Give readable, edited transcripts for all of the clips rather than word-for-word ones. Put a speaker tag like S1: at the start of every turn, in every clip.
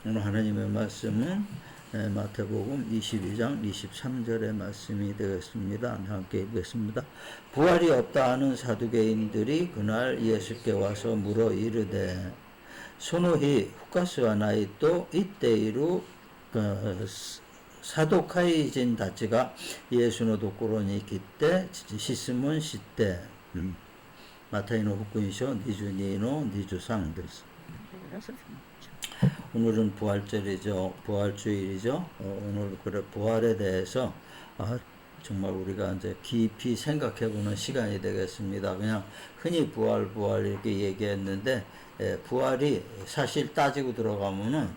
S1: 오늘 하나님의 말씀은 마태복음 22장 23절의 말씀이 되겠습니다. 함께 읽겠습니다. 부활이 없다 하는 사두개인들이 그날 예수께 와서 물어 이르되 소노히 후카스와 나이또 이때이루 사도카이진 다치가 예수노 도코로니 기때 시스몬 시때 마타이노 후쿠이쇼 니주니노 니주상です. 오늘은 부활절이죠. 부활주일이죠. 오늘 그래 부활에 대해서 정말 우리가 이제 깊이 생각해보는 시간이 되겠습니다. 그냥 흔히 부활 이렇게 얘기했는데 부활이 사실 따지고 들어가면은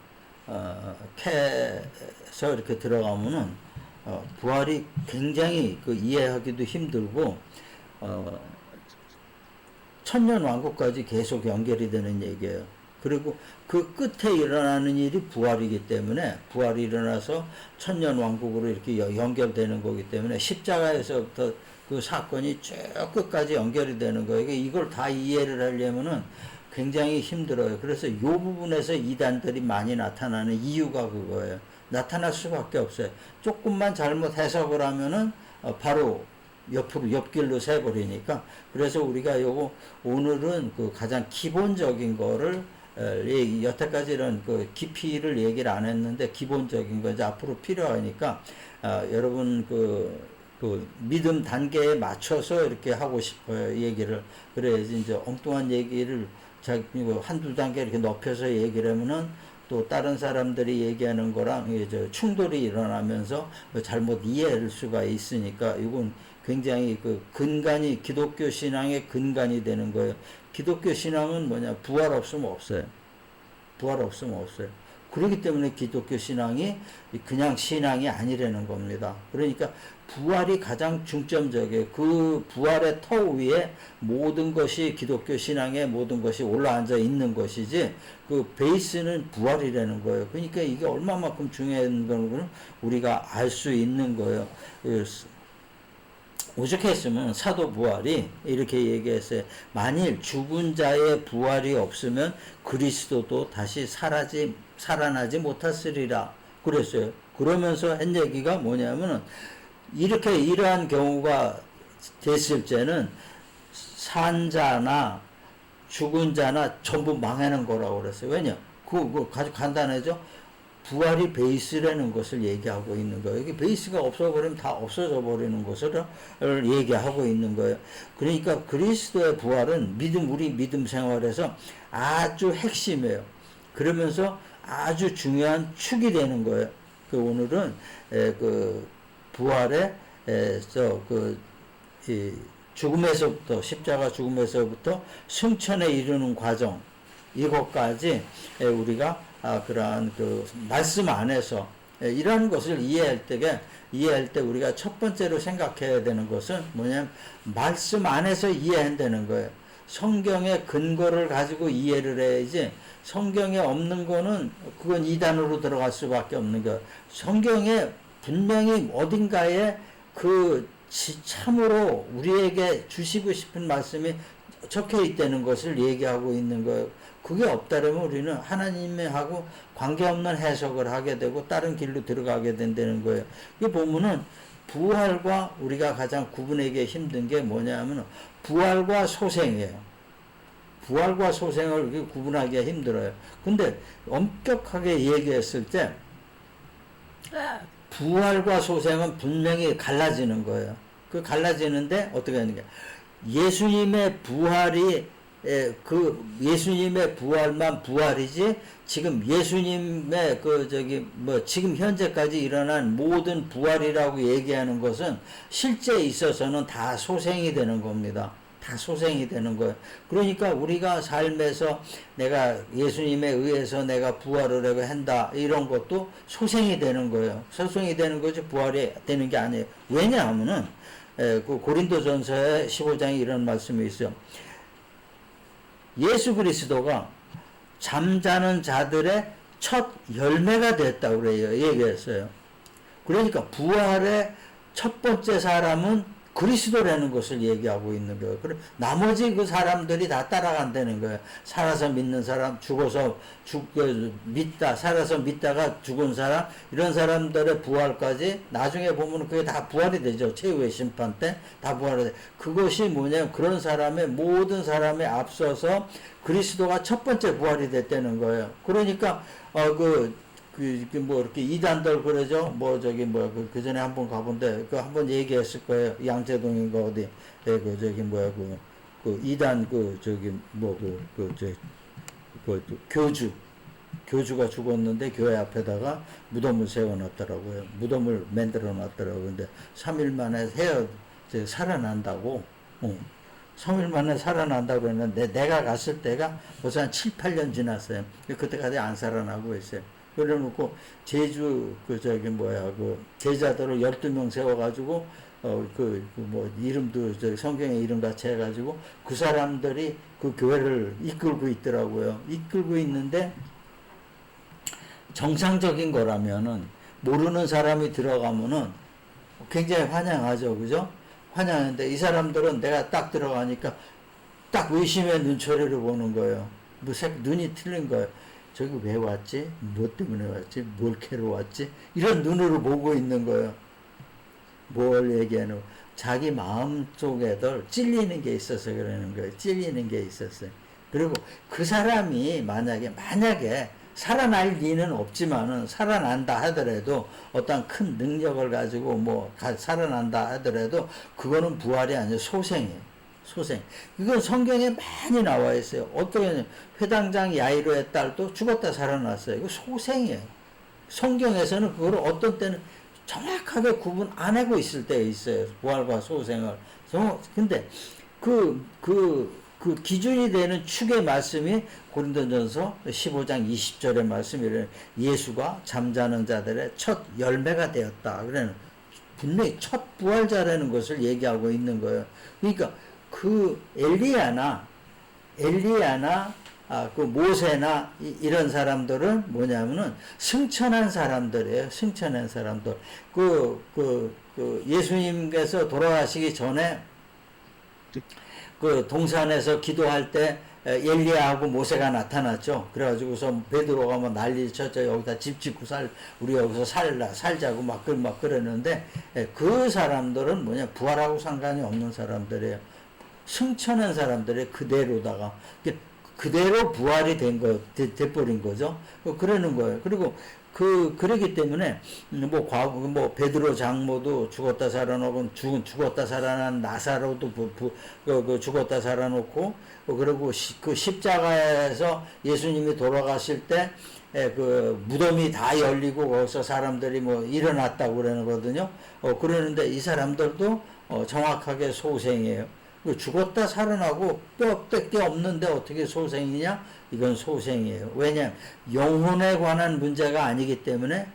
S1: 캐서 이렇게 들어가면은 부활이 굉장히 그 이해하기도 힘들고 천년왕국까지 계속 연결이 되는 얘기예요. 그리고 그 끝에 일어나는 일이 부활이기 때문에 부활이 일어나서 천년왕국으로 이렇게 연결되는 거기 때문에 십자가에서부터 그 사건이 쭉 끝까지 연결이 되는 거예요. 이걸 다 이해를 하려면은 굉장히 힘들어요. 그래서 이 부분에서 이단들이 많이 나타나는 이유가 그거예요. 나타날 수밖에 없어요. 조금만 잘못 해석을 하면은 바로 옆길로 새버리니까. 그래서 우리가 요거 오늘은 그 가장 기본적인 거를 여태까지는 그 깊이를 얘기를 안 했는데 기본적인 거 이제 앞으로 필요하니까 여러분 그 믿음 단계에 맞춰서 이렇게 하고 싶어요. 얘기를. 그래야지 이제 엉뚱한 얘기를 한두 단계 이렇게 높여서 얘기를 하면은 또 다른 사람들이 얘기하는 거랑 이제 충돌이 일어나면서 잘못 이해할 수가 있으니까 이건 굉장히 그 근간이 기독교 신앙의 근간이 되는 거예요. 기독교 신앙은 뭐냐? 부활 없으면 없어요. 부활 없으면 없어요. 그렇기 때문에 기독교 신앙이 그냥 신앙이 아니라는 겁니다. 그러니까 부활이 가장 중점적이에요. 그 부활의 터 위에 모든 것이 기독교 신앙의 모든 것이 올라앉아 있는 것이지 그 베이스는 부활이라는 거예요. 그러니까 이게 얼마만큼 중요한 건 우리가 알 수 있는 거예요. 오죽했으면 사도 부활이 이렇게 얘기했어요. 만일 죽은 자의 부활이 없으면 그리스도도 다시 살아나지 못하으리라 그랬어요. 그러면서 한 얘기가 뭐냐면은 이렇게 이러한 경우가 됐을 때는 산 자나 죽은 자나 전부 망하는 거라고 그랬어요. 왜냐? 그거 아주 간단하죠? 부활이 베이스라는 것을 얘기하고 있는 거예요. 이게 베이스가 없어버리면 다 없어져 버리는 것을 얘기하고 있는 거예요. 그러니까 그리스도의 부활은 우리 믿음 생활에서 아주 핵심이에요. 그러면서 아주 중요한 축이 되는 거예요. 오늘은 그 부활의 죽음에서부터 십자가 죽음에서부터 승천에 이르는 과정 이것까지 우리가 그러한 그 말씀 안에서 이러한 것을 이해할 때 우리가 첫 번째로 생각해야 되는 것은 뭐냐면 말씀 안에서 이해한다는 거예요. 성경의 근거를 가지고 이해를 해야지 성경에 없는 거는 그건 이단으로 들어갈 수밖에 없는 거예요. 성경에 분명히 어딘가에 그 참으로 우리에게 주시고 싶은 말씀이 적혀 있다는 것을 얘기하고 있는 거예요. 그게 없다면 우리는 하나님하고 관계없는 해석을 하게 되고 다른 길로 들어가게 된다는 거예요. 이 보면은 부활과 우리가 가장 구분하기 힘든 게 뭐냐면 부활과 소생이에요. 부활과 소생을 구분하기가 힘들어요. 근데 엄격하게 얘기했을 때 부활과 소생은 분명히 갈라지는 거예요. 그 갈라지는데 어떻게 하는 게 예수님의 부활이 예수님의 부활만 부활이지 지금 예수님의 지금 현재까지 일어난 모든 부활이라고 얘기하는 것은 실제 있어서는 다 소생이 되는 겁니다. 다 소생이 되는 거예요. 그러니까 우리가 삶에서 내가 예수님에 의해서 내가 부활을 하고 한다 이런 것도 소생이 되는 거예요. 소생이 되는 거지 부활이 되는 게 아니에요. 왜냐하면은 그 고린도전서의 15장에 이런 말씀이 있어요. 예수 그리스도가 잠자는 자들의 첫 열매가 됐다고 그래요. 얘기했어요. 그러니까 부활의 첫 번째 사람은 그리스도라는 것을 얘기하고 있는 거예요. 그래 나머지 그 사람들이 다 따라간다는 거예요. 살아서 믿는 사람, 죽어서 믿다, 살아서 믿다가 죽은 사람, 이런 사람들의 부활까지 나중에 보면 그게 다 부활이 되죠. 최후의 심판 때 다 부활이 돼. 그것이 뭐냐면 그런 사람의 모든 사람에 앞서서 그리스도가 첫 번째 부활이 됐다는 거예요. 그러니까 뭐 이렇게 이단들 그러죠. 뭐 저기 뭐 그 전에 한번 가본데 그 한번 얘기했을 거예요. 양재동인가 어디 그 저기 뭐야 그 이단 그 저기 뭐 교주가 죽었는데 교회 앞에다가 무덤을 세워놨더라고요. 무덤을 만들어 놨더라고요. 근데 3일 만에 살아난다고. 3일 만에 살아난다고 했는데 내가 갔을 때가 벌써 한 7, 8년 지났어요. 그때까지 안 살아나고 있어요. 그래 놓고 제주 제자들을 12명 세워가지고 뭐 이름도 성경의 이름 같이 해가지고 그 사람들이 그 교회를 이끌고 있더라고요. 이끌고 있는데 정상적인 거라면은 모르는 사람이 들어가면은 굉장히 환영하죠. 그죠? 환영하는데 이 사람들은 내가 딱 들어가니까 딱 의심의 눈초리를 보는 거예요. 눈이 틀린 거예요. 저기 왜 왔지? 뭐 때문에 왔지? 뭘 캐러 왔지? 이런 눈으로 보고 있는 거예요. 뭘 얘기하는 거예요? 자기 마음 속에들 찔리는 게 있어서 그러는 거예요. 찔리는 게 있었어요. 그리고 그 사람이 만약에 살아날 리는 없지만은 살아난다 하더라도 어떤 큰 능력을 가지고 살아난다 하더라도 그거는 부활이 아니라 소생이에요. 소생. 이건 성경에 많이 나와 있어요. 어떻게 회당장 야이로의 딸도 죽었다 살아났어요. 이거 소생이에요. 성경에서는 그걸 어떤 때는 정확하게 구분 안 하고 있을 때 있어요. 부활과 소생을. 근데 그 기준이 되는 축의 말씀이 고린도전서 15장 20절의 말씀이래. 예수가 잠자는 자들의 첫 열매가 되었다. 그래는 분명히 첫 부활자라는 것을 얘기하고 있는 거예요. 그러니까 그 엘리야나 그 모세나 이런 사람들은 뭐냐면은 승천한 사람들이에요. 승천한 사람들. 예수님께서 돌아가시기 전에 그 동산에서 기도할 때 엘리야하고 모세가 나타났죠. 그래가지고서 베드로가 뭐 난리 쳤죠. 여기다 집 짓고 우리 여기서 살자고 막 그러는데 그 사람들은 부활하고 상관이 없는 사람들이에요. 승천한 사람들의 그대로다가 그대로 부활이 돼버린 거죠. 그러는 거예요. 그리고 그러기 때문에 베드로 장모도 죽었다 살아나고 죽었다 살아난 나사로도 죽었다 살아놓고 그리고 그 십자가에서 예수님이 돌아가실 때 그 무덤이 다 열리고 거기서 사람들이 일어났다고 그러는 거거든요. 그러는데 이 사람들도 정확하게 소생이에요. 죽었다 살아나고 뼈밖에 없는데 어떻게 소생이냐? 이건 소생이에요. 왜냐? 영혼에 관한 문제가 아니기 때문에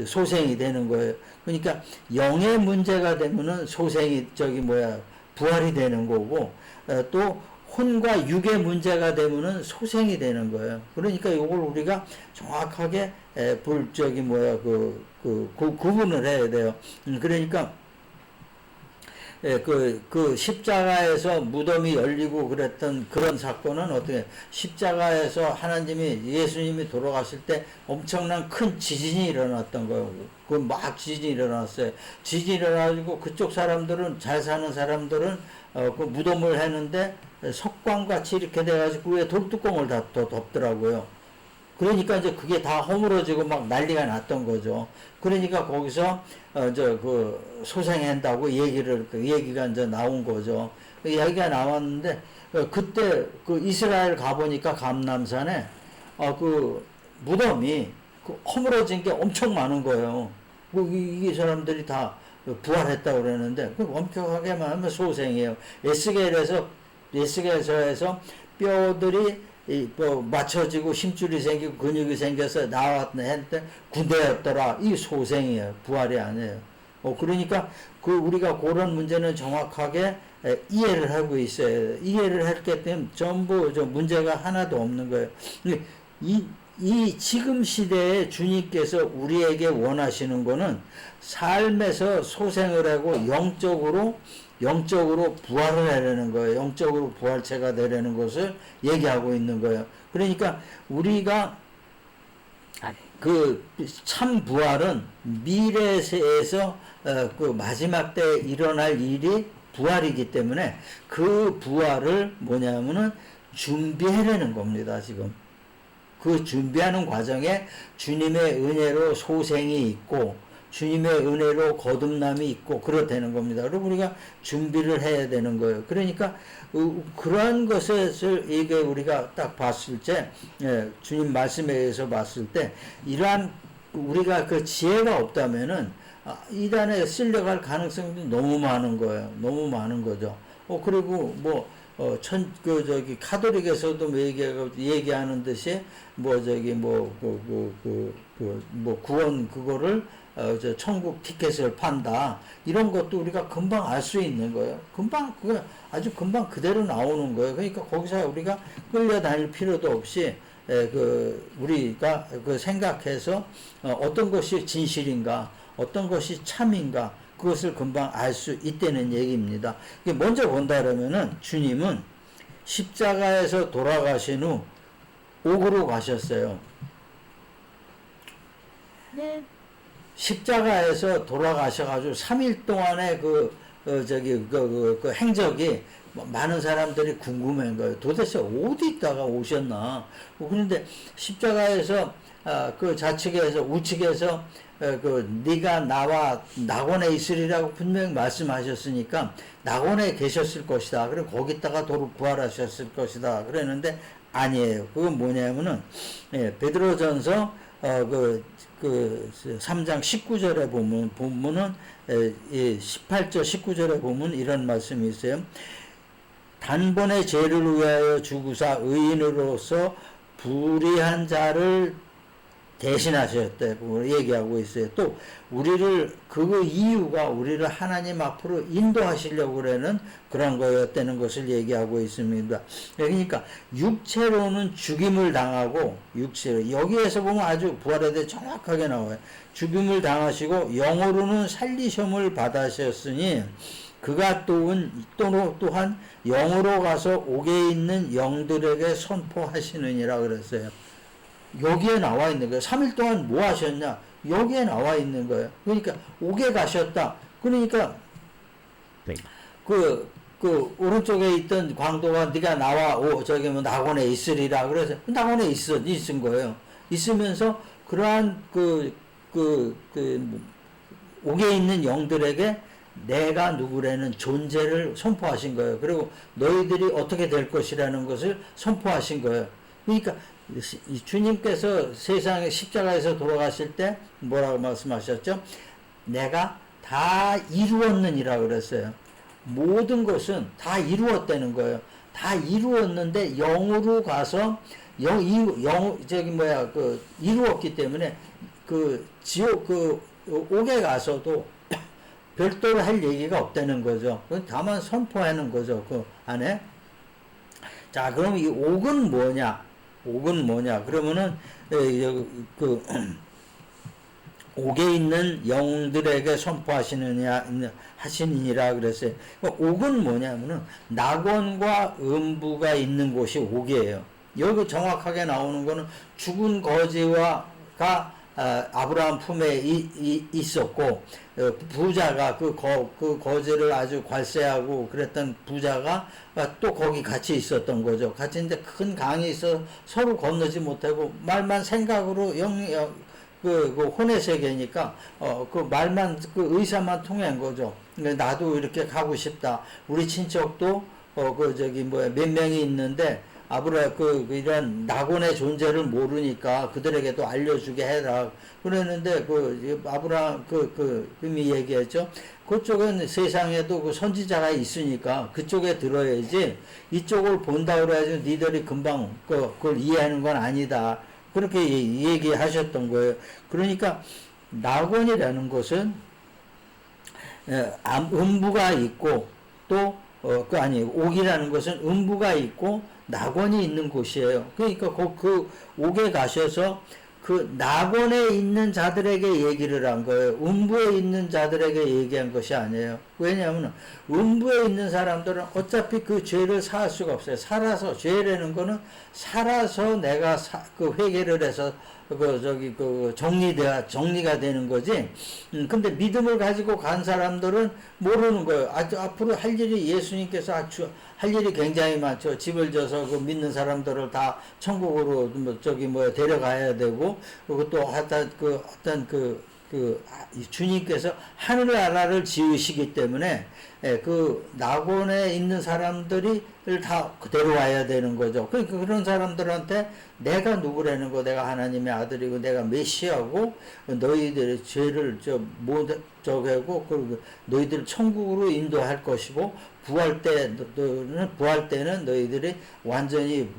S1: 소생이 되는 거예요. 그러니까 영의 문제가 되면은 소생이 부활이 되는 거고 또 혼과 육의 문제가 되면은 소생이 되는 거예요. 그러니까 이걸 우리가 정확하게 구분을 해야 돼요. 그러니까 그 십자가에서 무덤이 열리고 그랬던 그런 사건은 어떻게 십자가에서 예수님이 돌아가실 때 엄청난 큰 지진이 일어났던 거예요. 지진이 일어났어요. 지진이 일어나가지고 그쪽 사람들은 잘 사는 사람들은 그 무덤을 했는데 석광같이 이렇게 돼가지고 위에 돌뚜껑을 다 덮더라고요. 그러니까 이제 그게 다 허물어지고 막 난리가 났던 거죠. 그러니까 거기서 소생한다고 얘기가 이제 나온 거죠. 얘기가 나왔는데 그때 이스라엘 가보니까 감람산에 무덤이 허물어진 게 엄청 많은 거예요. 이 사람들이 다 부활했다고 그러는데 엄청나게만 하면 소생이에요. 에스겔서에서 뼈들이 맞춰지고 힘줄이 생기고 근육이 생겨서 나왔는데 군대였더라. 이 소생이에요. 부활이 아니에요. 그러니까 우리가 그런 문제는 정확하게 이해를 하고 있어요. 이해를 했기 때문에 전부 문제가 하나도 없는 거예요. 이 지금 시대에 주님께서 우리에게 원하시는 거는 삶에서 소생을 하고 영적으로 부활을 하려는 거예요. 영적으로 부활체가 되려는 것을 얘기하고 있는 거예요. 그러니까 우리가 그 참 부활은 미래에서 그 마지막 때 일어날 일이 부활이기 때문에 그 부활을 뭐냐면은 준비하려는 겁니다. 지금 그 준비하는 과정에 주님의 은혜로 소생이 있고 주님의 은혜로 거듭남이 있고 그렇다는 겁니다. 그리고 우리가 준비를 해야 되는 거예요. 그러니까 그러한 것을 이게 우리가 딱 봤을 때 주님 말씀에 의해서 봤을 때 이러한 우리가 그 지혜가 없다면은 이단에 쓸려갈 가능성도 너무 많은 거예요. 너무 많은 거죠. 그리고 카톨릭에서도 얘기하는 듯이 구원 그거를 천국 티켓을 판다. 이런 것도 우리가 금방 알 수 있는 거예요. 아주 금방 그대로 나오는 거예요. 그러니까 거기서 우리가 끌려다닐 필요도 없이 우리가 생각해서 어떤 것이 진실인가, 어떤 것이 참인가, 그것을 금방 알 수 있다는 얘기입니다. 먼저 본다 그러면은 주님은 십자가에서 돌아가신 후 옥으로 가셨어요.
S2: 네.
S1: 십자가에서 돌아가셔가지고 3일 동안의 그 행적이 많은 사람들이 궁금한 거예요. 도대체 어디 있다가 오셨나? 그런데 십자가에서 그 좌측에서 우측에서 네가 나와 낙원에 있으리라고 분명히 말씀하셨으니까 낙원에 계셨을 것이다. 그리고 거기다가 도로 부활하셨을 것이다. 그랬는데 아니에요. 그건 뭐냐면은 베드로전서 3장 19절에 보면은 18절 19절에 보면 이런 말씀이 있어요. 단번에 죄를 위하여 죽으사 의인으로서 불의한 자를 대신하셨다고 얘기하고 있어요. 또 그 이유가 우리를 하나님 앞으로 인도하시려고 그러는 그런 거였다는 것을 얘기하고 있습니다. 그러니까 육체로는 죽임을 당하고 여기에서 보면 아주 부활에 대해 정확하게 나와요. 죽임을 당하시고 영으로는 살리심을 받으셨으니 그가 또한 영으로 가서 옥에 있는 영들에게 선포하시느니라 그랬어요. 여기에 나와 있는 거예요. 3일 동안 뭐 하셨냐? 여기에 나와 있는 거예요. 그러니까 옥에 가셨다. 그러니까 오른쪽에 있던 광도가 네가 나와 낙원에 있으리라. 그래서 낙원에 있은 거예요. 있으면서 그러한 옥에 있는 영들에게 내가 누구라는 존재를 선포하신 거예요. 그리고 너희들이 어떻게 될 것이라는 것을 선포하신 거예요. 그러니까 주님께서 세상에 십자가에서 돌아가실 때 뭐라고 말씀하셨죠? 내가 다 이루었느니라 그랬어요. 모든 것은 다 이루었다는 거예요. 다 이루었는데 영으로 가서 이루었기 때문에 옥에 가서도 별도로 할 얘기가 없다는 거죠. 다만 선포하는 거죠. 그 안에. 자, 그럼 이 옥은 뭐냐? 그러면은 옥에 있는 영들에게 하시느니라 그랬어요. 옥은 뭐냐면은 낙원과 음부가 있는 곳이 옥이에요. 여기 정확하게 나오는 거는 죽은 거지가 아브라함 품에 있었고 부자가 그 거지를 아주 괄세하고 그랬던 부자가 또 거기 같이 있었던 거죠. 같이 있는데 큰 강이 있어 서로 건너지 못하고 말만 생각으로 혼의 세계니까 말만 의사만 통한 거죠. 나도 이렇게 가고 싶다. 우리 친척도 몇 명이 있는데 이런 낙원의 존재를 모르니까 그들에게도 알려주게 해라. 그랬는데, 이미 얘기했죠. 그쪽은 세상에도 선지자가 있으니까 그쪽에 들어야지 이쪽을 본다 그래야지 니들이 금방 그걸 이해하는 건 아니다. 그렇게 얘기하셨던 거예요. 그러니까 낙원이라는 것은 음부가 있고 또 옥이라는 것은 음부가 있고 낙원이 있는 곳이에요. 그러니까 그 옥에 가셔서 그 낙원에 있는 자들에게 얘기를 한 거예요. 음부에 있는 자들에게 얘기한 것이 아니에요. 왜냐하면 음부에 있는 사람들은 어차피 그 죄를 사할 수가 없어요. 살아서, 죄라는 거는 살아서 내가 그 회개를 해서 정리가 되는 거지. 근데 믿음을 가지고 간 사람들은 모르는 거예요. 앞으로 할 일이 예수님께서 할 일이 굉장히 많죠. 집을 져서 그 믿는 사람들을 다 천국으로 데려가야 되고, 그리고 또 주님께서 하늘나라를 지으시기 때문에 그 낙원에 있는 사람들이 다 데려와야 되는 거죠. 그러니까 그런 사람들한테 내가 누구라는 거, 내가 하나님의 아들이고 내가 메시아고 너희들의 죄를 하고 그리고 너희들 천국으로 인도할 것이고 부활 때는 너희들이 완전히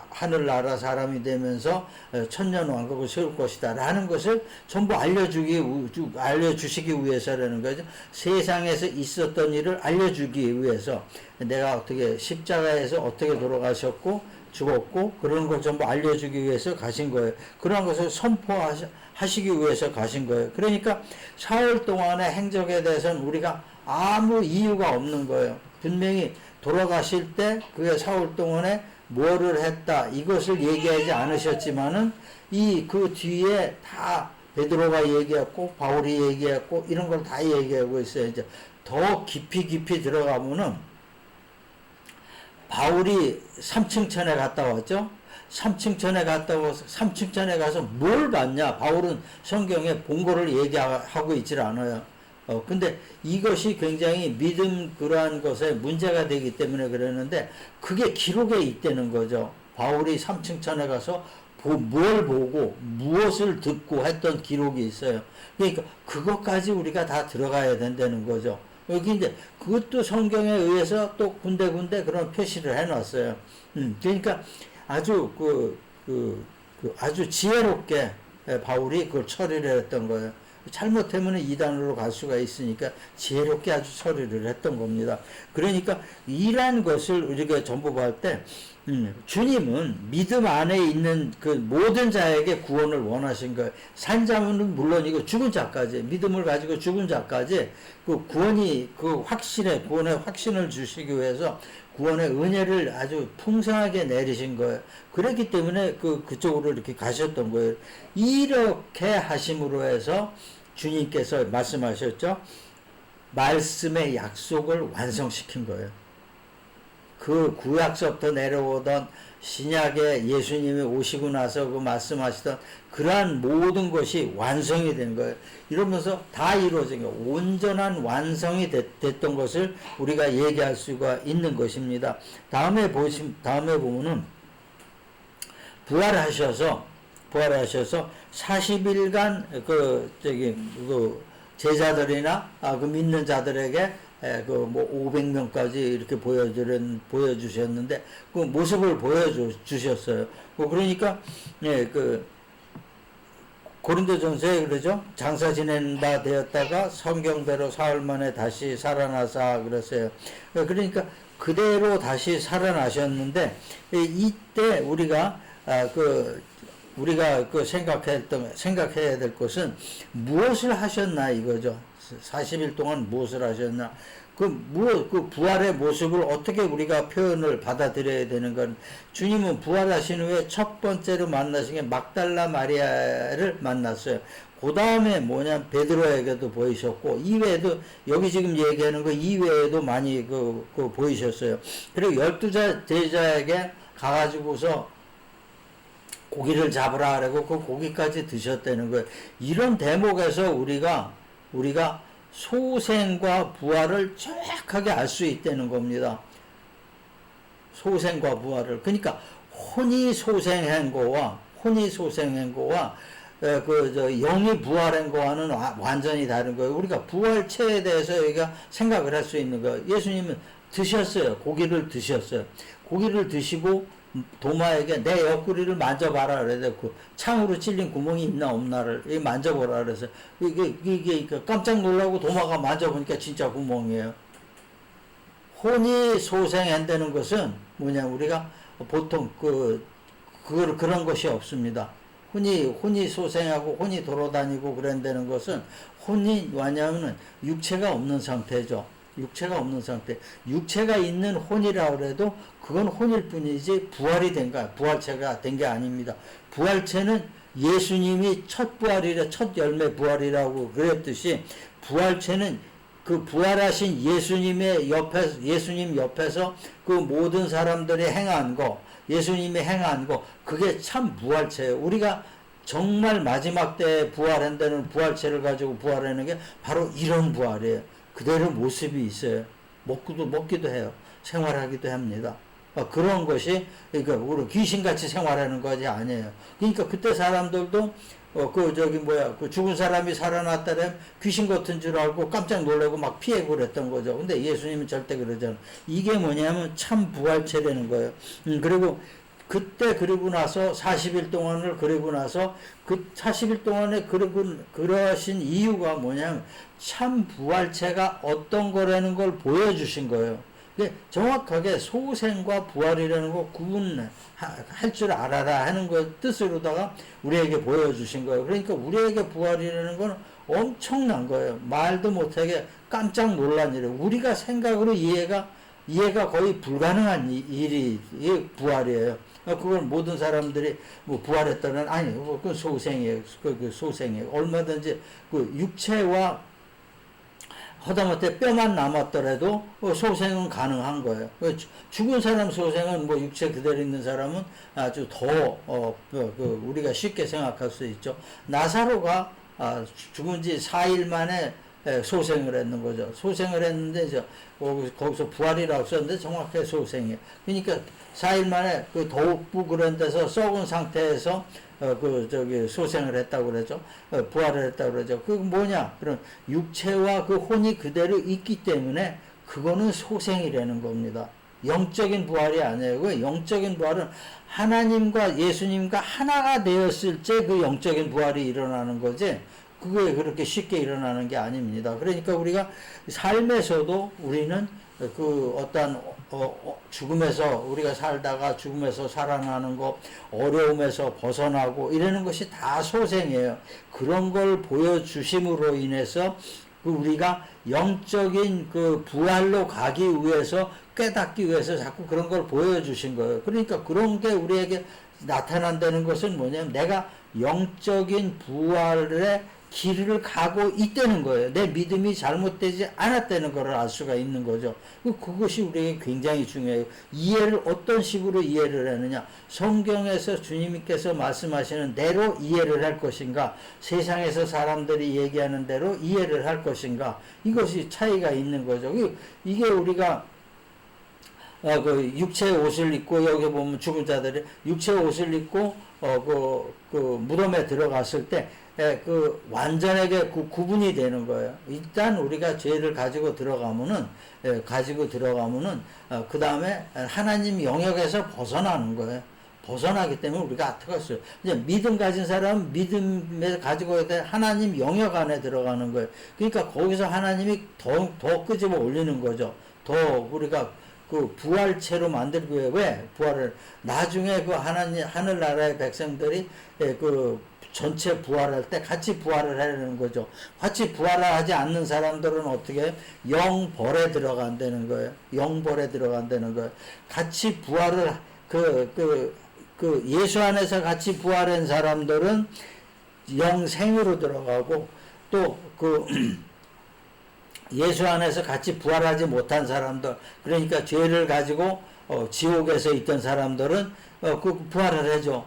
S1: 하늘나라 사람이 되면서 천년 왕국을 세울 것이다 라는 것을 전부 알려주시기 위해서라는 거죠. 세상에서 있었던 일을 알려주기 위해서 내가 어떻게 십자가에서 어떻게 돌아가셨고 죽었고 그런 걸 전부 알려주기 위해서 가신 거예요. 그런 것을 선포하시기 위해서 가신 거예요. 그러니까 사흘 동안의 행적에 대해서는 우리가 아무 이유가 없는 거예요. 분명히 돌아가실 때 그게 사흘 동안에 뭐를 했다 이것을 얘기하지 않으셨지만은 그 뒤에 다 베드로가 얘기했고 바울이 얘기했고 이런 걸 다 얘기하고 있어요. 이제 더 깊이 들어가면은 바울이 3층천에 갔다 왔죠. 3층천에 갔다 와서 3층천에 가서 뭘 봤냐? 바울은 성경에 본 거를 얘기하고 있질 않아요. 근데 이것이 굉장히 그러한 것에 문제가 되기 때문에 그러는데 그게 기록에 있다는 거죠. 바울이 3층천에 가서 뭘 보고 무엇을 듣고 했던 기록이 있어요. 그러니까 그것까지 우리가 다 들어가야 된다는 거죠. 여기 이제 그것도 성경에 의해서 또 군데군데 그런 표시를 해놨어요. 그러니까 아주 아주 지혜롭게 바울이 그걸 처리를 했던 거예요. 잘못하면 이단으로 갈 수가 있으니까 지혜롭게 아주 처리를 했던 겁니다. 그러니까 이러한 것을 우리가 전부 볼 때 주님은 믿음 안에 있는 그 모든 자에게 구원을 원하신 거예요. 산자는 물론이고 죽은 자까지, 믿음을 가지고 죽은 자까지 구원의 확신을 주시기 위해서 구원의 은혜를 아주 풍성하게 내리신 거예요. 그렇기 때문에 그쪽으로 이렇게 가셨던 거예요. 이렇게 하심으로 해서 주님께서 말씀하셨죠. 말씀의 약속을 완성시킨 거예요. 그 구약서부터 내려오던 신약에 예수님이 오시고 나서 말씀하시던 그러한 모든 것이 완성이 된 거예요. 이러면서 다 이루어진 거예요. 온전한 완성이 됐던 것을 우리가 얘기할 수가 있는 것입니다. 다음에 보면은 부활하셔서 40일간 제자들이나 믿는 자들에게 500명까지 이렇게 보여주셨는데 그 모습을 보여주셨어요. 그러니까 고린도전서에 그러죠. 장사 지낸 바 되었다가 성경대로 사흘 만에 다시 살아나사 그랬어요. 그러니까 그대로 다시 살아나셨는데 이때 우리가 생각해야 될 것은 무엇을 하셨나 이거죠. 40일 동안 무엇을 하셨나. 그 부활의 모습을 어떻게 우리가 표현을 받아들여야 되는 건 주님은 부활하신 후에 첫 번째로 만나신 게 막달라 마리아를 만났어요. 그 다음에 베드로에게도 보이셨고, 이외에도, 여기 지금 얘기하는 거 이외에도 많이 보이셨어요. 그리고 12 제자에게 가가지고서 고기를 잡으라 그러고 그 고기까지 드셨다는 거예요. 이런 대목에서 우리가 소생과 부활을 정확하게 알 수 있다는 겁니다. 소생과 부활을. 그러니까 혼이 소생한 거와 영이 부활한 거와는 완전히 다른 거예요. 우리가 부활체에 대해서 여기가 생각을 할 수 있는 거예요. 예수님은 드셨어요. 고기를 드셨어요. 고기를 드시고 도마에게 내 옆구리를 만져봐라 그래서 창으로 찔린 구멍이 있나 없나를 만져보라 그래서 이게 깜짝 놀라고 도마가 만져보니까 진짜 구멍이에요. 혼이 소생한다는 것은 뭐냐, 우리가 보통 그런 것이 없습니다. 혼이 소생하고 혼이 돌아다니고 그런다는 것은, 혼이 뭐냐면은 육체가 없는 상태죠. 육체가 없는 상태. 육체가 있는 혼이라 그래도 그건 혼일 뿐이지 부활이 부활체가 된 게 아닙니다. 부활체는 예수님이 첫 부활이라, 첫 열매 부활이라고 그랬듯이, 부활체는 그 부활하신 예수님 옆에서 그 모든 사람들이 행한 거, 예수님이 행한 거, 그게 참 부활체예요. 우리가 정말 마지막 때에 부활한다는 부활체를 가지고 부활하는 게 바로 이런 부활이에요. 그대로 모습이 있어요. 먹기도 해요. 생활하기도 합니다. 그런 것이, 그러니까 우리 귀신같이 생활하는 것이 아니에요. 그러니까 그때 사람들도 그 죽은 사람이 살아났다면 귀신 같은 줄 알고 깜짝 놀라고 막 피하고 그랬던 거죠. 근데 예수님은 절대 그러잖아요. 이게 뭐냐면 참 부활체라는 거예요. 그리고 그때 그리고 나서 40일 동안을 그리고 나서 그 40일 동안에 그러신 이유가 뭐냐면 참 부활체가 어떤 거라는 걸 보여주신 거예요. 정확하게 소생과 부활이라는 거 구분할 줄 알아라 하는 거 뜻으로다가 우리에게 보여주신 거예요. 그러니까 우리에게 부활이라는 건 엄청난 거예요. 말도 못하게 깜짝 놀란 일이에요. 우리가 생각으로 이해가 거의 불가능한 일이 부활이에요. 그걸 모든 사람들이 뭐 부활했다는, 아니, 그건 소생이에요. 그 소생이에요. 얼마든지 그 육체와 허다못해 뼈만 남았더라도 소생은 가능한 거예요. 죽은 사람 소생은 뭐 육체 그대로 있는 사람은 아주 더 우리가 쉽게 생각할 수 있죠. 나사로가 죽은 지 4일 만에 소생을 했는 거죠. 소생을 했는데 이제 거기서 부활이라고 썼는데 정확하게 소생이에요. 그러니까 4일 만에 그 더욱부 그런 데서 썩은 상태에서 소생을 했다고 그러죠. 부활을 했다고 그러죠. 그 뭐냐? 그럼 육체와 그 혼이 그대로 있기 때문에 그거는 소생이라는 겁니다. 영적인 부활이 아니에요. 그 영적인 부활은 하나님과 예수님과 하나가 되었을 때 그 영적인 부활이 일어나는 거지, 그게 그렇게 쉽게 일어나는 게 아닙니다. 그러니까 우리가 삶에서도 우리는 그 어떤 죽음에서 우리가 살다가 죽음에서 살아나는 거, 어려움에서 벗어나고 이러는 것이 다 소생이에요. 그런 걸 보여주심으로 인해서 우리가 영적인 그 부활로 가기 위해서, 깨닫기 위해서 자꾸 그런 걸 보여주신 거예요. 그러니까 그런 게 우리에게 나타난다는 것은 뭐냐면 내가 영적인 부활의 길을 가고 있다는 거예요. 내 믿음이 잘못되지 않았다는 것을 알 수가 있는 거죠. 그것이 우리에게 굉장히 중요해요. 이해를 어떤 식으로 이해를 하느냐. 성경에서 주님께서 말씀하시는 대로 이해를 할 것인가, 세상에서 사람들이 얘기하는 대로 이해를 할 것인가, 이것이 차이가 있는 거죠. 이게 우리가 그 육체의 옷을 입고, 여기 보면 죽은 자들이 육체의 옷을 입고 그 무덤에 들어갔을 때 완전하게 구분이 되는 거예요. 일단 우리가 죄를 가지고 들어가면은 그 다음에 하나님 영역에서 벗어나는 거예요. 벗어나기 때문에 우리가 어떡했어요. 이제 믿음 가진 사람은 믿음에 가지고 있는 하나님 영역 안에 들어가는 거예요. 그러니까 거기서 하나님이 더 끄집어 올리는 거죠. 더 우리가 그 부활체로 만들기 위해, 왜 부활을 나중에 그 하나님 하늘나라의 백성들이 그 전체 부활할 때 같이 부활을 하려는 거죠. 같이 부활을 하지 않는 사람들은 어떻게 영벌에 들어간다는 거예요. 영벌에 들어간다는 거예요. 같이 부활을 예수 안에서 같이 부활한 사람들은 영생으로 들어가고, 또 예수 안에서 같이 부활하지 못한 사람들, 그러니까 죄를 가지고 지옥에서 있던 사람들은 부활을 하죠.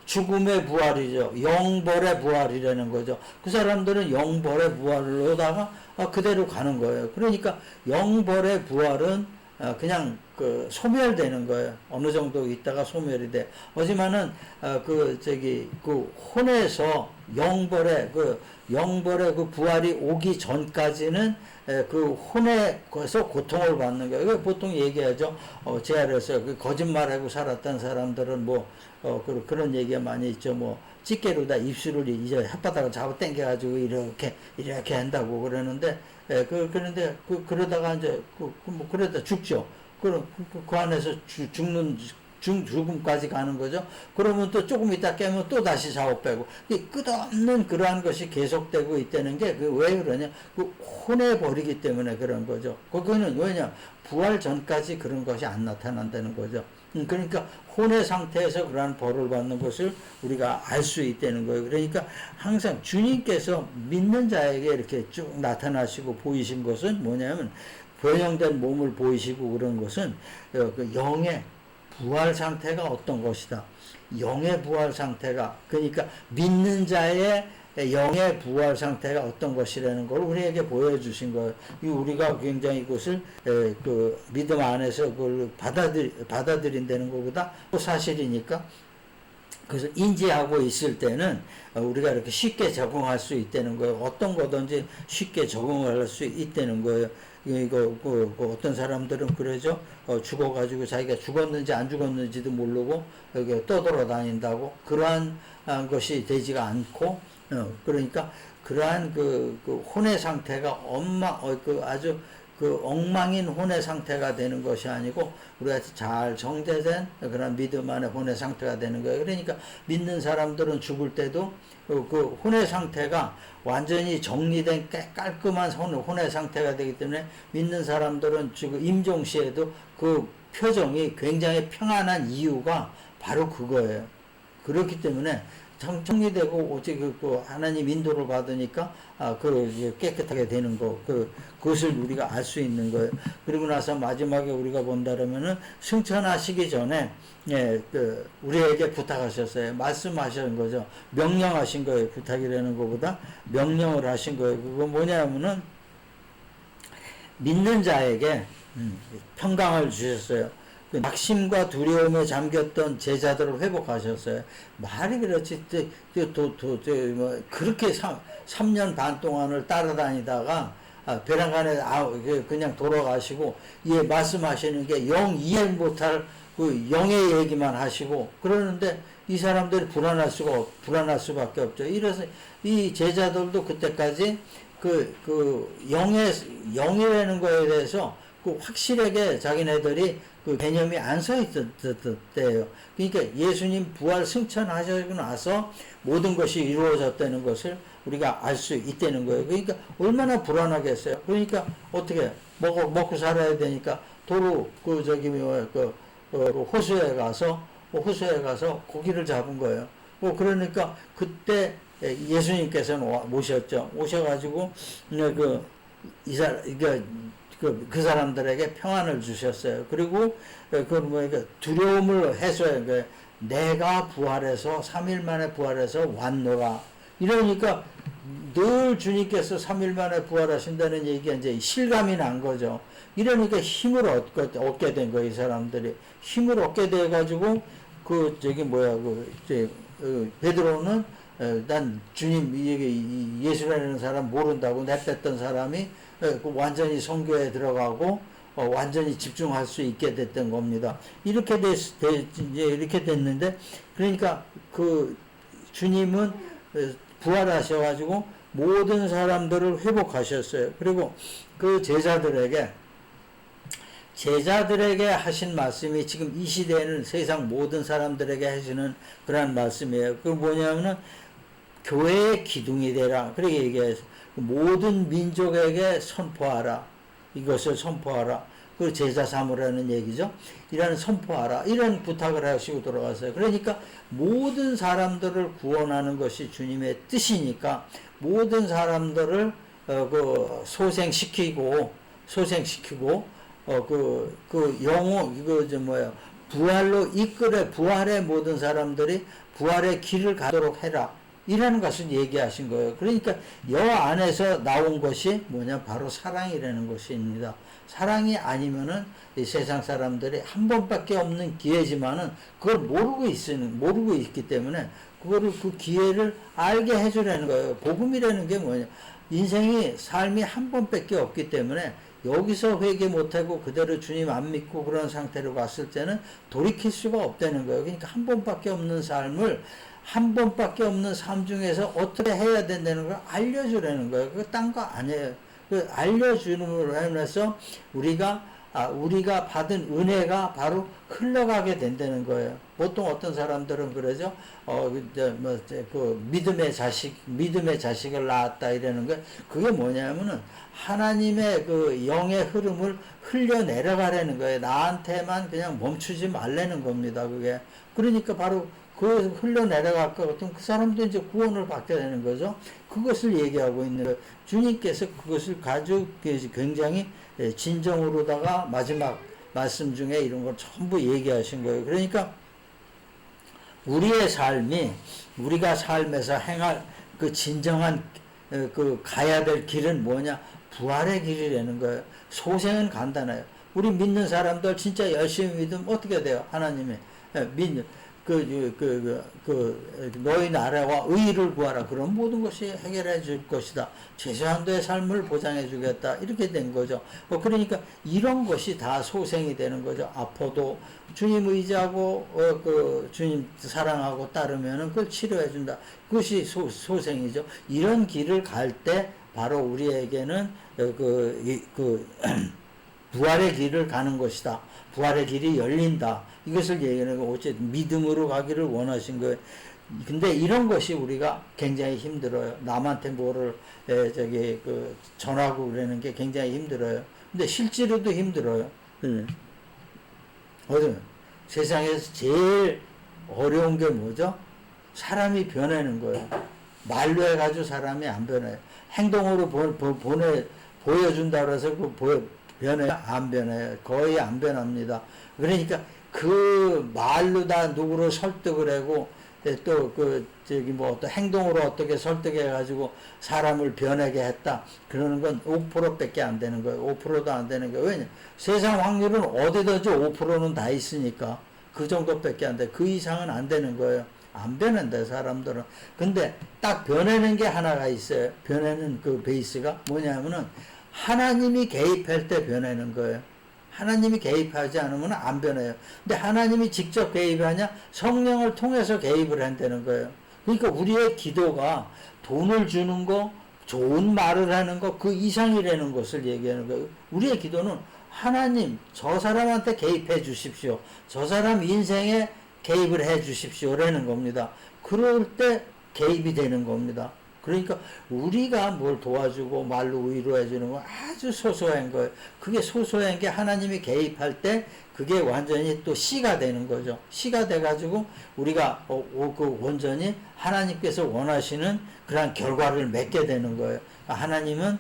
S1: 죽음의 부활이죠. 영벌의 부활이라는 거죠. 그 사람들은 영벌의 부활로다가 그대로 가는 거예요. 그러니까 영벌의 부활은 그냥 그 소멸되는 거예요. 어느 정도 있다가 소멸이 돼. 하지만은 그 혼에서 영벌의 그 부활이 오기 전까지는 그 혼에서 고통을 받는 거예요. 이거 보통 얘기하죠. 재활에서 그 거짓말하고 살았던 사람들은 그런 얘기가 많이 있죠. 집게로다 입술을 이제 혓바닥을 잡아 당겨가지고 이렇게 한다고 그러는데, 그런데 그러다가 이제 그러다 죽죠. 그 안에서 죽음까지 가는 거죠. 그러면 또 조금 있다 깨면 또 다시 작업 빼고, 끝없는 그러한 것이 계속되고 있다는 게, 왜 그러냐? 혼내 버리기 때문에 그런 거죠. 그거는 왜냐? 부활 전까지 그런 것이 안 나타난다는 거죠. 그러니까 혼의 상태에서 그러한 벌을 받는 것을 우리가 알 수 있다는 거예요. 그러니까 항상 주님께서 믿는 자에게 이렇게 쭉 나타나시고 보이신 것은 뭐냐면, 변형된 몸을 보이시고 그런 것은 그 영의 부활 상태가 어떤 것이다. 영의 부활 상태가, 그러니까 믿는 자의 영의 부활 상태가 어떤 것이라는 걸 우리에게 보여주신 거예요. 우리가 굉장히 이것을 그 믿음 안에서 그걸 받아들인다는 것보다 또 사실이니까, 그래서 인지하고 있을 때는 우리가 이렇게 쉽게 적응할 수 있다는 거예요. 어떤 거든지 쉽게 적응을 할 수 있다는 거예요. 어떤 사람들은 그러죠. 죽어가지고 자기가 죽었는지 안 죽었는지도 모르고 여기 떠돌아다닌다고. 그러한 것이 되지가 않고, 그러니까 그러한 그 혼의 상태가 아주 엉망인 혼의 상태가 되는 것이 아니고, 우리가 잘 정제된 그런 믿음 안의 혼의 상태가 되는 거예요. 그러니까 믿는 사람들은 죽을 때도 그 혼의 상태가 완전히 정리된 깔끔한 혼의 상태가 되기 때문에, 믿는 사람들은 지금 임종시에도 그 표정이 굉장히 평안한 이유가 바로 그거예요. 그렇기 때문에 정리되고 오직 하나님 인도를 받으니까 깨끗하게 되는 거, 그것을 우리가 알 수 있는 거예요. 그리고 나서 마지막에 우리가 본다면은 승천하시기 전에 우리에게 부탁하셨어요. 말씀하신 거죠. 명령하신 거예요. 부탁이라는 것보다 명령을 하신 거예요. 그건 뭐냐면은 믿는 자에게 평강을 주셨어요. 낙심과 두려움에 잠겼던 제자들을 회복하셨어요. 말이 그렇지, 그렇게 3년 반 동안을 따라다니다가, 벼랑간에 그냥 돌아가시고, 말씀하시는 게 영 이해 못할 그 영의 얘기만 하시고, 그러는데 이 사람들이 불안할 수밖에 없죠. 이래서 이 제자들도 그때까지 영이라는 거에 대해서 확실하게 자기네들이 그 개념이 안 서 있었대요. 그러니까 예수님 부활 승천하시고 나서 모든 것이 이루어졌다는 것을 우리가 알 수 있다는 거예요. 그러니까 얼마나 불안하겠어요. 그러니까 어떻게 먹고 살아야 되니까 도로 호수에 가서 고기를 잡은 거예요. 그러니까 그때 예수님께서는 오셔가지고 그 사람들에게 평안을 주셨어요. 그리고 두려움을 해소해. 내가 부활해서 3일 만에 부활해서 왔노라. 이러니까 늘 주님께서 3일 만에 부활하신다는 얘기가 이제 실감이 난 거죠. 이러니까 힘을 얻게 된 거예요. 이 사람들이 힘을 얻게 돼 가지고 베드로는 난 주님 예수라는 사람 모른다고 내뺐던 사람이 완전히 선교에 들어가고 완전히 집중할 수 있게 됐던 겁니다. 이렇게 이렇게 됐는데, 그러니까 그 주님은 부활하셔가지고 모든 사람들을 회복하셨어요. 그리고 그 제자들에게 하신 말씀이 지금 이 시대에는 세상 모든 사람들에게 하시는 그런 말씀이에요. 그 뭐냐면은 교회의 기둥이 되라. 그렇게 얘기해서 모든 민족에게 선포하라. 이것을 선포하라. 그 제자 삼으라는 얘기죠. 이런 선포하라. 이런 부탁을 하시고 돌아갔어요. 그러니까 모든 사람들을 구원하는 것이 주님의 뜻이니까 모든 사람들을 소생시키고 부활로 부활의 모든 사람들이 부활의 길을 가도록 해라. 이라는 것을 얘기하신 거예요. 그러니까 여 안에서 나온 것이 뭐냐? 바로 사랑이라는 것입니다. 사랑이 아니면은 이 세상 사람들이 한 번밖에 없는 기회지만은 그걸 모르고 있기 때문에 그거를 그 기회를 알게 해주라는 거예요. 복음이라는 게 뭐냐? 인생이 삶이 한 번밖에 없기 때문에 여기서 회개 못하고 그대로 주님 안 믿고 그런 상태로 갔을 때는 돌이킬 수가 없다는 거예요. 그러니까 한 번밖에 없는 삶을 한 번밖에 없는 삶 중에서 어떻게 해야 된다는 걸 알려주라는 거예요. 그거 딴 거 아니에요. 그 알려주는 하면서 우리가 받은 은혜가 바로 흘러가게 된다는 거예요. 보통 어떤 사람들은 그러죠. 믿음의 자식을 낳았다 이러는 거. 그게 뭐냐면은 하나님의 그 영의 흐름을 흘려 내려가라는 거예요. 나한테만 그냥 멈추지 말라는 겁니다. 그게. 그러니까 바로 그 흘러 내려갈 것 같으면 그 사람도 이제 구원을 받게 되는 거죠. 그것을 얘기하고 있는 거예요. 주님께서 그것을 가지고 굉장히 진정으로다가 마지막 말씀 중에 이런 걸 전부 얘기하신 거예요. 그러니까 우리의 삶이 우리가 삶에서 행할 그 진정한 그 가야 될 길은 뭐냐? 부활의 길이라는 거예요. 소생은 간단해요. 우리 믿는 사람들 진짜 열심히 믿으면 어떻게 돼요? 하나님이 너희 나라와 의의를 구하라. 그런 모든 것이 해결해 줄 것이다. 최소한도의 삶을 보장해 주겠다. 이렇게 된 거죠. 그러니까 이런 것이 다 소생이 되는 거죠. 아파도 주님 의지하고 주님 사랑하고 따르면은 그걸 치료해 준다. 그것이 소생이죠. 이런 길을 갈 때 바로 우리에게는 부활의 길을 가는 것이다. 부활의 길이 열린다. 이것을 얘기하는 거 어쨌든 믿음으로 가기를 원하신 거예요. 근데 이런 것이 우리가 굉장히 힘들어요. 남한테 뭐를 전하고 그러는 게 굉장히 힘들어요. 근데 실제로도 힘들어요. 세상에서 제일 어려운 게 뭐죠? 사람이 변하는 거예요. 말로 해가지고 사람이 안 변해요. 행동으로 보여준다 그래서 변해요? 안 변해요. 거의 안 변합니다. 그러니까 그 말로 다 누구를 설득을 하고 또 또 행동으로 어떻게 설득해가지고 사람을 변하게 했다. 그러는 건 5%밖에 안 되는 거예요. 5%도 안 되는 거예요. 왜냐? 세상 확률은 어디든지 5%는 다 있으니까 그 정도밖에 안 돼. 그 이상은 안 되는 거예요. 안 변한다, 사람들은. 근데 딱 변하는 게 하나가 있어요. 변하는 그 베이스가 뭐냐면은 하나님이 개입할 때 변하는 거예요. 하나님이 개입하지 않으면 안 변해요. 근데 하나님이 직접 개입하냐? 성령을 통해서 개입을 한다는 거예요. 그러니까 우리의 기도가 돈을 주는 거, 좋은 말을 하는 거, 그 이상이라는 것을 얘기하는 거예요. 우리의 기도는 하나님, 저 사람한테 개입해 주십시오. 저 사람 인생에 개입을 해 주십시오라는 겁니다. 그럴 때 개입이 되는 겁니다. 그러니까 우리가 뭘 도와주고 말로 위로해 주는 건 아주 소소한 거예요. 그게 소소한 게 하나님이 개입할 때 그게 완전히 또 씨가 되는 거죠. 씨가 돼가지고 우리가 온전히 하나님께서 원하시는 그런 결과를 맺게 되는 거예요. 하나님은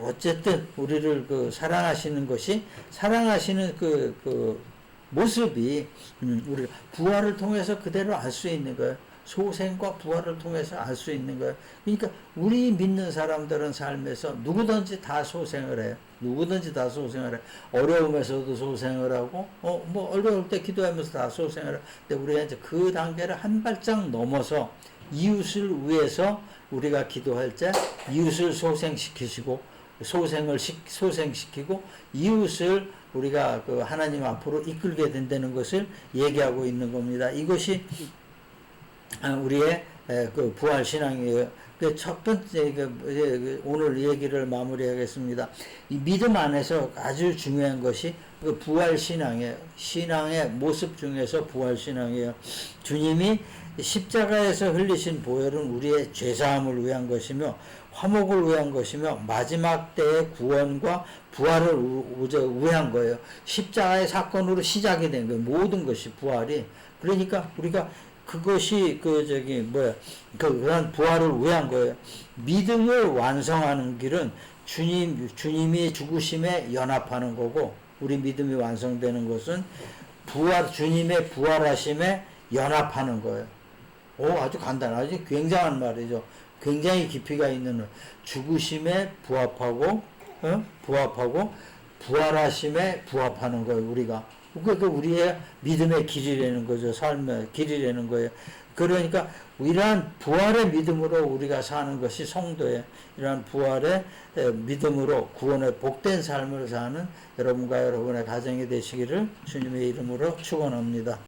S1: 어쨌든 우리를 사랑하시는 것이 사랑하시는 그 모습이 우리가 부활을 통해서 그대로 알 수 있는 거예요. 소생과 부활을 통해서 알 수 있는 거예요. 그러니까 우리 믿는 사람들은 삶에서 누구든지 다 소생을 해요. 누구든지 다 소생을 해요. 어려움에서도 소생을 하고 어려울 때 기도하면서 다 소생을 해요. 근데 우리가 이제 그 단계를 한 발짝 넘어서 이웃을 위해서 우리가 기도할 때 이웃을 소생시키시고 소생시키고 이웃을 우리가 하나님 앞으로 이끌게 된다는 것을 얘기하고 있는 겁니다. 이것이 우리의 부활 신앙이에요. 첫 번째 오늘 얘기를 마무리하겠습니다. 이 믿음 안에서 아주 중요한 것이 부활 신앙이에요. 신앙의 모습 중에서 부활 신앙이에요. 주님이 십자가에서 흘리신 보혈은 우리의 죄사함을 위한 것이며 화목을 위한 것이며 마지막 때의 구원과 부활을 위한 거예요. 십자가의 사건으로 시작이 된 거예요. 모든 것이 부활이. 그러니까 우리가 그것이 그런 부활을 위한 거예요. 믿음을 완성하는 길은 주님이 죽으심에 연합하는 거고, 우리 믿음이 완성되는 것은 주님의 부활하심에 연합하는 거예요. 아주 간단하지. 굉장한 말이죠. 굉장히 깊이가 있는 죽으심에 부합하고, 부합하고, 부활하심에 부합하는 거예요, 우리가. 그게 우리의 믿음의 길이라는 거죠. 삶의 길이라는 거예요. 그러니까 이러한 부활의 믿음으로 우리가 사는 것이 성도의 이러한 부활의 믿음으로 구원의 복된 삶을 사는 여러분과 여러분의 가정이 되시기를 주님의 이름으로 축원합니다.